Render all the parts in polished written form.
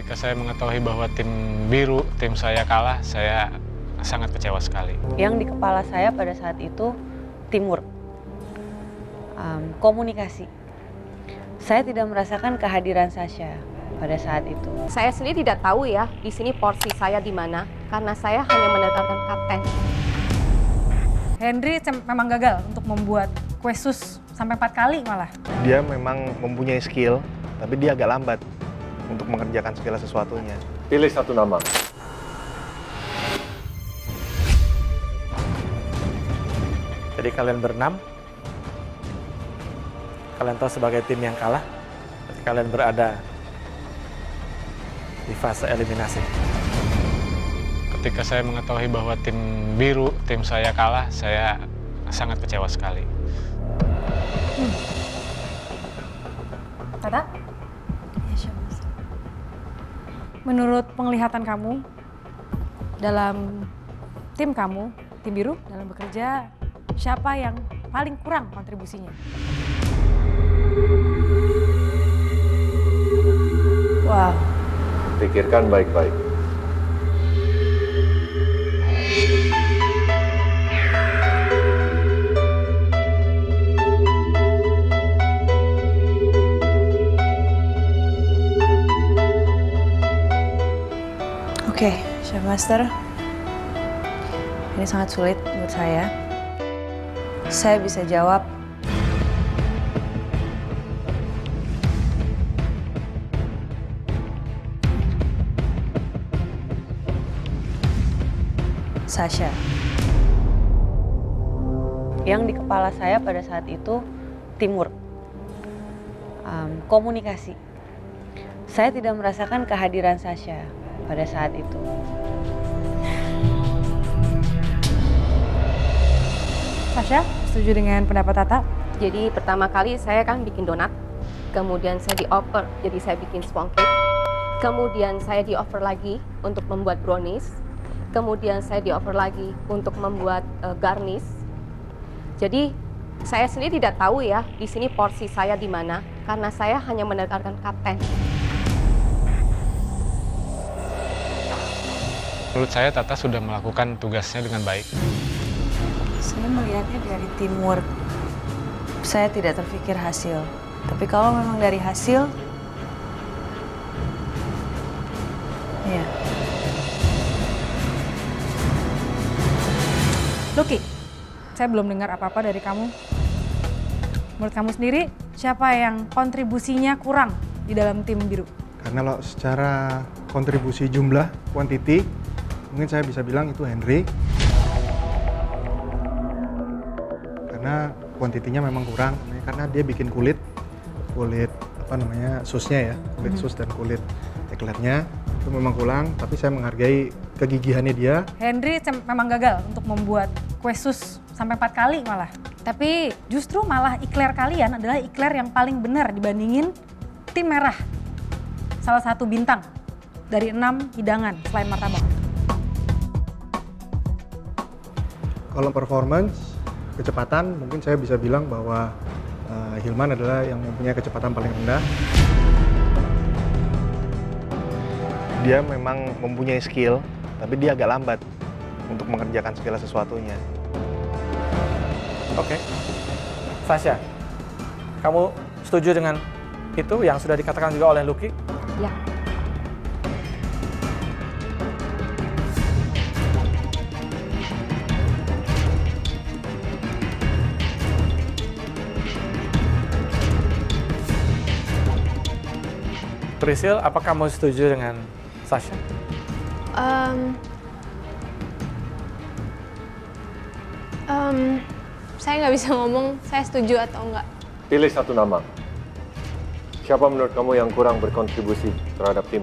Ketika saya mengetahui bahwa tim biru, tim saya kalah, saya sangat kecewa sekali. Yang di kepala saya pada saat itu teamwork, komunikasi. Saya tidak merasakan kehadiran Sasha pada saat itu. Saya sendiri tidak tahu ya di sini porsi saya di mana karena saya hanya menekankan kapten. Henry memang gagal untuk membuat kue sus sampai 4 kali malah. Dia memang mempunyai skill, tapi dia agak lambat untuk mengerjakan segala sesuatunya. Pilih satu nama. Jadi kalian berenam, kalian tahu sebagai tim yang kalah, berarti kalian berada di fase eliminasi. Ketika saya mengetahui bahwa tim biru, tim saya kalah, saya sangat kecewa sekali. Tata? Menurut penglihatan kamu, dalam tim kamu, tim biru, dalam bekerja, siapa yang paling kurang kontribusinya? Wow. Pikirkan baik-baik. Oke, Chef Master. Ini sangat sulit buat saya. Saya bisa jawab Sasha. Yang di kepala saya pada saat itu teamwork, komunikasi. Saya tidak merasakan kehadiran Sasha pada saat itu. Sasha, setuju dengan pendapat Tata? Jadi pertama kali saya kan bikin donat, kemudian saya di-offer jadi saya bikin sponge cake, kemudian saya di-offer lagi untuk membuat brownies, kemudian saya di-offer lagi untuk membuat garnish. Jadi saya sendiri tidak tahu ya di sini porsi saya di mana karena saya hanya menekankan kapten. Menurut saya Tata sudah melakukan tugasnya dengan baik. Saya melihatnya dari teamwork. Saya tidak terpikir hasil. Tapi kalau memang dari hasil, ya. Lucky, saya belum dengar apa-apa dari kamu. Menurut kamu sendiri, siapa yang kontribusinya kurang di dalam tim biru? Karena kalau secara kontribusi jumlah, quantity, mungkin saya bisa bilang itu Henry. Karena kuantitinya memang kurang, karena dia bikin kulit apa namanya, susnya ya, kulit sus dan kulit eklernya itu memang kurang, tapi saya menghargai kegigihannya dia. Henry memang gagal untuk membuat kue sus sampai 4 kali malah. Tapi justru malah ikler kalian adalah ikler yang paling benar dibandingin tim merah. Salah satu bintang dari 6 hidangan selain martabak. Kalau performance, kecepatan, mungkin saya bisa bilang bahwa Hilman adalah yang mempunyai kecepatan paling rendah. Dia memang mempunyai skill, tapi dia agak lambat untuk mengerjakan segala sesuatunya. Oke. Sasha, kamu setuju dengan itu yang sudah dikatakan juga oleh Lucky? Ya. Priscil, apa kamu setuju dengan Sasha? Saya nggak bisa ngomong saya setuju atau enggak. Pilih satu nama. Siapa menurut kamu yang kurang berkontribusi terhadap tim?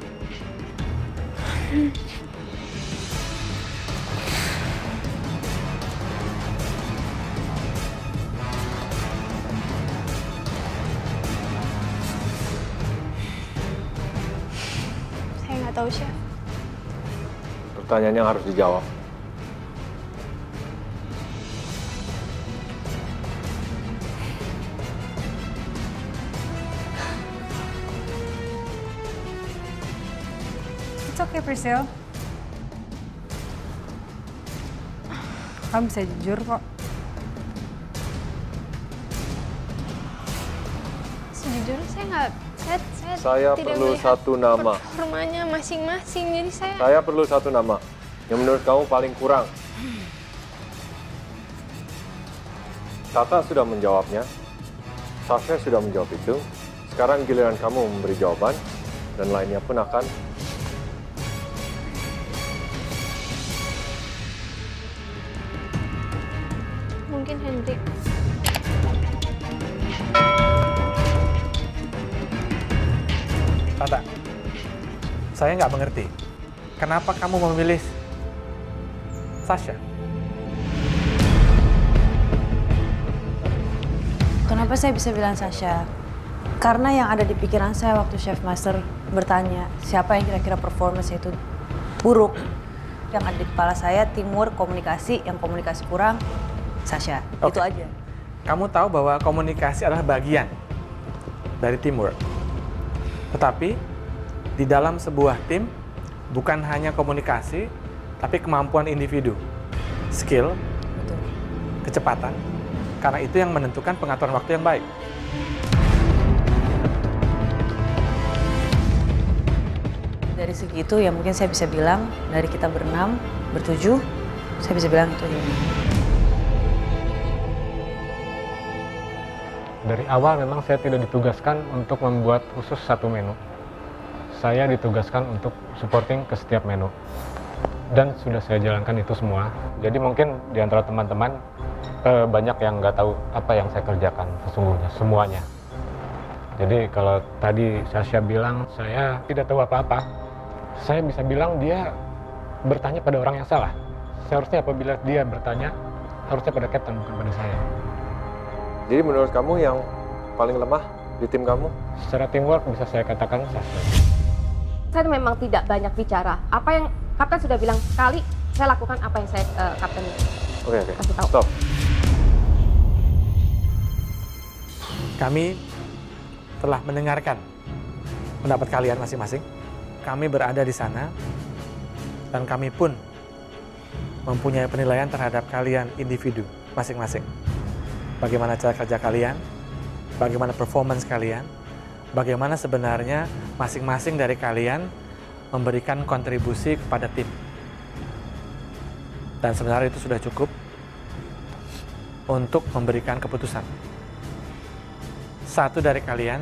Saya nggak tahu, Chef. Pertanyaannya harus dijawab. It's okay, Priscil. Kamu bisa jujur kok. Sejujurnya saya nggak, Saya tidak perlu melihat satu nama. performanya masing-masing, jadi saya Saya perlu satu nama yang menurut kamu paling kurang. Tata sudah menjawabnya. Sasha sudah menjawab itu. Sekarang giliran kamu memberi jawaban dan lainnya pun akan mungkin Hendrik. Tata, saya nggak mengerti. Kenapa kamu memilih Sasha? Kenapa saya bisa bilang Sasha? Karena yang ada di pikiran saya waktu Chef Master bertanya siapa yang kira-kira performance itu buruk. Yang ada di kepala saya teamwork, komunikasi, yang komunikasi kurang, Sasha. Oke. Itu aja. Kamu tahu bahwa komunikasi adalah bagian dari teamwork. Tetapi di dalam sebuah tim bukan hanya komunikasi, tapi kemampuan individu, skill, Betul. kecepatan. Karena itu yang menentukan pengaturan waktu yang baik. Dari segitu ya mungkin saya bisa bilang dari kita berenam, bertujuh, saya bisa bilang itu ini. Dari awal memang saya tidak ditugaskan untuk membuat khusus satu menu. Saya ditugaskan untuk supporting ke setiap menu. Dan sudah saya jalankan itu semua. Jadi mungkin di antara teman-teman banyak yang nggak tahu apa yang saya kerjakan sesungguhnya, semuanya. Jadi kalau tadi Sasha bilang saya tidak tahu apa-apa, saya bisa bilang dia bertanya pada orang yang salah. Seharusnya apabila dia bertanya, harusnya pada Captain, bukan pada saya. Jadi menurut kamu yang paling lemah di tim kamu? Secara teamwork bisa saya katakan Sasha. Saya memang tidak banyak bicara. Apa yang Kapten sudah bilang sekali, saya lakukan apa yang saya Kapten Oke, kasih tahu. stop. Kami telah mendengarkan pendapat kalian masing-masing. Kami berada di sana dan kami pun mempunyai penilaian terhadap kalian individu masing-masing. Bagaimana cara kerja kalian, bagaimana performance kalian, bagaimana sebenarnya masing-masing dari kalian memberikan kontribusi kepada tim. Dan sebenarnya itu sudah cukup untuk memberikan keputusan. Satu dari kalian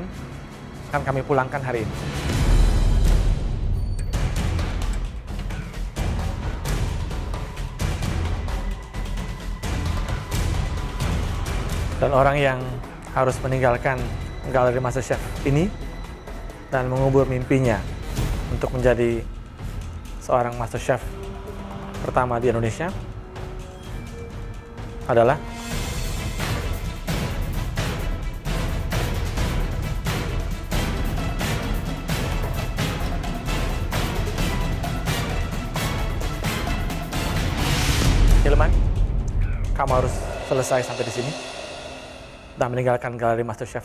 akan kami pulangkan hari ini. Dan orang yang harus meninggalkan galeri MasterChef ini dan mengubur mimpinya untuk menjadi seorang MasterChef pertama di Indonesia adalah Hilman. Kamu harus selesai sampai di sini dan meninggalkan galeri MasterChef.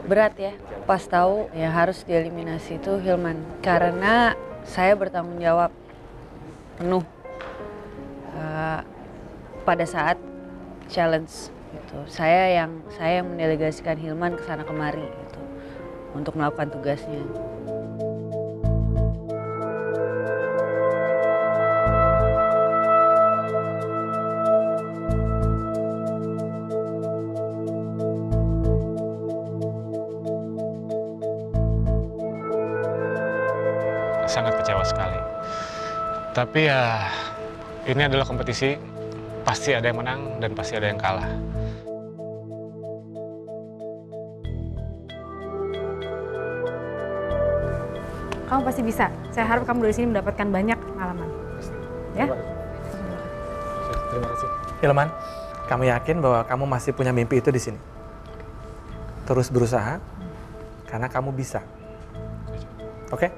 Berat ya, pas tahu yang harus dieliminasi itu Hilman. Karena saya bertanggung jawab penuh pada saat challenge gitu. Saya yang mendelegasikan Hilman ke sana kemari gitu untuk melakukan tugasnya. Sangat kecewa sekali. Tapi ya, ini adalah kompetisi. Pasti ada yang menang dan pasti ada yang kalah. Kamu pasti bisa. Saya harap kamu dari sini mendapatkan banyak pengalaman. Ya? Terima kasih. Hilman, kami yakin bahwa kamu masih punya mimpi itu di sini. Terus berusaha, karena kamu bisa. Oke?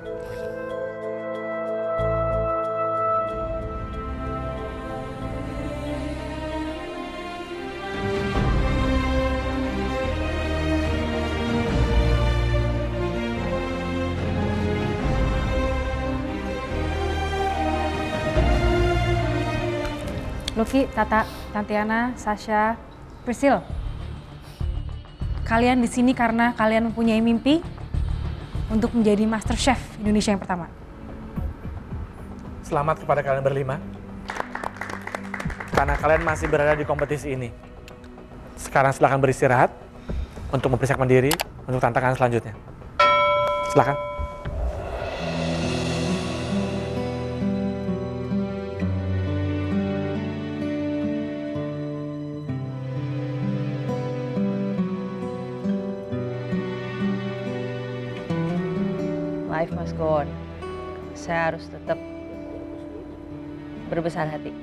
Lucky, Tata, Tantiana, Sasha, Priscil. Kalian di sini karena kalian mempunyai mimpi untuk menjadi Master Chef Indonesia yang pertama. Selamat kepada kalian berlima. Karena kalian masih berada di kompetisi ini. Sekarang silakan beristirahat untuk mempersiapkan diri untuk tantangan selanjutnya. Silakan. Life must go on. Saya harus tetap berbesar hati.